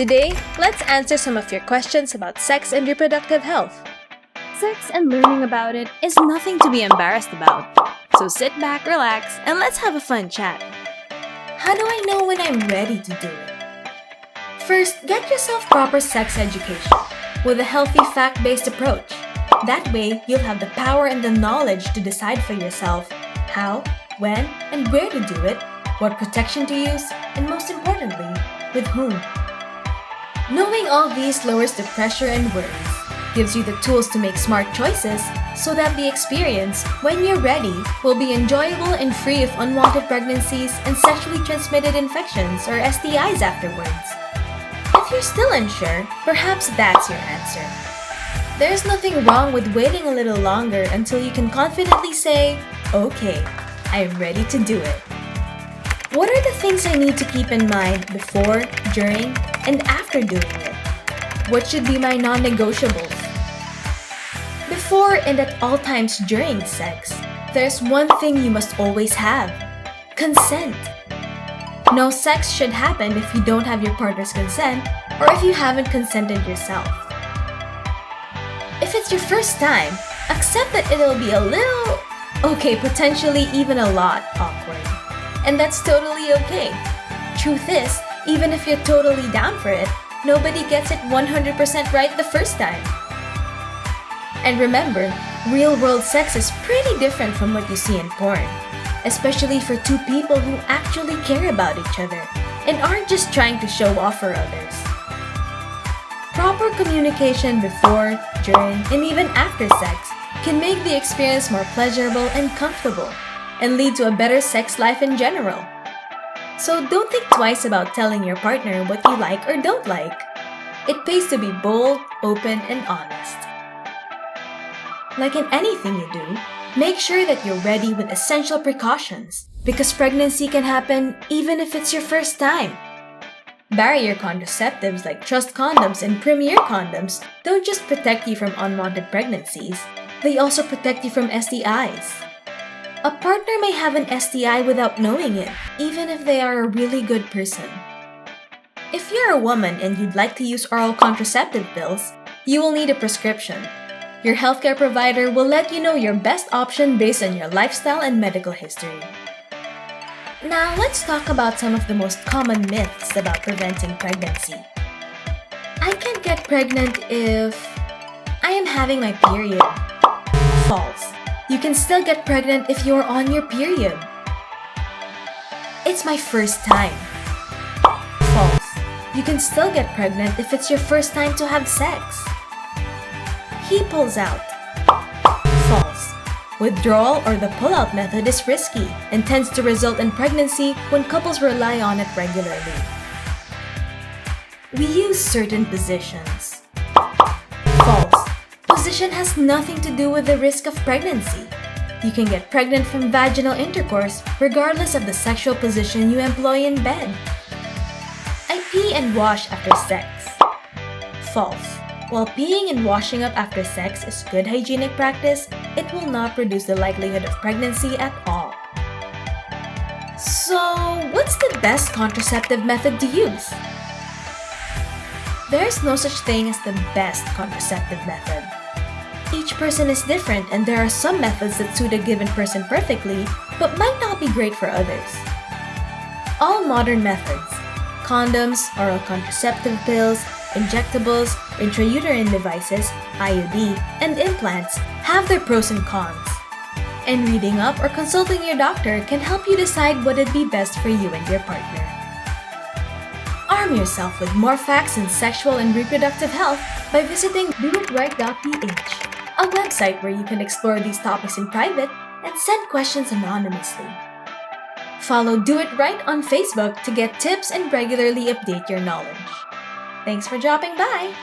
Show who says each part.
Speaker 1: Today, let's answer some of your questions about sex and reproductive health.
Speaker 2: Sex and learning about it is nothing to be embarrassed about. So sit back, relax, and let's have a fun chat.
Speaker 3: How do I know when I'm ready to do it? First, get yourself proper sex education with a healthy fact-based approach. That way, you'll have the power and the knowledge to decide for yourself how, when, and where to do it, what protection to use, and most importantly, with whom. Knowing all these lowers the pressure and worries, gives you the tools to make smart choices so that the experience, when you're ready, will be enjoyable and free of unwanted pregnancies and sexually transmitted infections or STIs afterwards. If you're still unsure, perhaps that's your answer. There's nothing wrong with waiting a little longer until you can confidently say, okay, I'm ready to do it. What are the things I need to keep in mind before, during, and after doing it? What should be my non-negotiables? Before and at all times during sex, there's one thing you must always have: consent. No sex should happen if you don't have your partner's consent or if you haven't consented yourself. If it's your first time, accept that it'll be a little, potentially even a lot awkward. And that's totally okay. Truth is, even if you're totally down for it, nobody gets it 100% right the first time. And remember, real-world sex is pretty different from what you see in porn, especially for two people who actually care about each other and aren't just trying to show off for others. Proper communication before, during, and even after sex can make the experience more pleasurable and comfortable, and lead to a better sex life in general. So don't think twice about telling your partner what you like or don't like. It pays to be bold, open, and honest. Like in anything you do, make sure that you're ready with essential precautions, because pregnancy can happen even if it's your first time. Barrier contraceptives like Trust condoms and Premier condoms don't just protect you from unwanted pregnancies, they also protect you from STIs. A partner may have an STI without knowing it, even if they are a really good person. If you're a woman and you'd like to use oral contraceptive pills, you will need a prescription. Your healthcare provider will let you know your best option based on your lifestyle and medical history. Now, let's talk about some of the most common myths about preventing pregnancy. I can't get pregnant if I am having my period. False. You can still get pregnant if you're on your period. It's my first time. False. You can still get pregnant if it's your first time to have sex. He pulls out. False. Withdrawal or the pull-out method is risky and tends to result in pregnancy when couples rely on it regularly. We use certain positions. False. Position has nothing to do with the risk of pregnancy. You can get pregnant from vaginal intercourse regardless of the sexual position you employ in bed. I pee and wash after sex. False. While peeing and washing up after sex is good hygienic practice, it will not reduce the likelihood of pregnancy at all. So, what's the best contraceptive method to use? There's no such thing as the best contraceptive method. Each person is different and there are some methods that suit a given person perfectly, but might not be great for others. All modern methods, condoms, oral contraceptive pills, injectables, intrauterine devices, IUD, and implants have their pros and cons. And reading up or consulting your doctor can help you decide what would be best for you and your partner. Arm yourself with more facts in sexual and reproductive health by visiting EDUKASYON.PH, a website where you can explore these topics in private and send questions anonymously. Follow Do It Right on Facebook to get tips and regularly update your knowledge. Thanks for dropping by!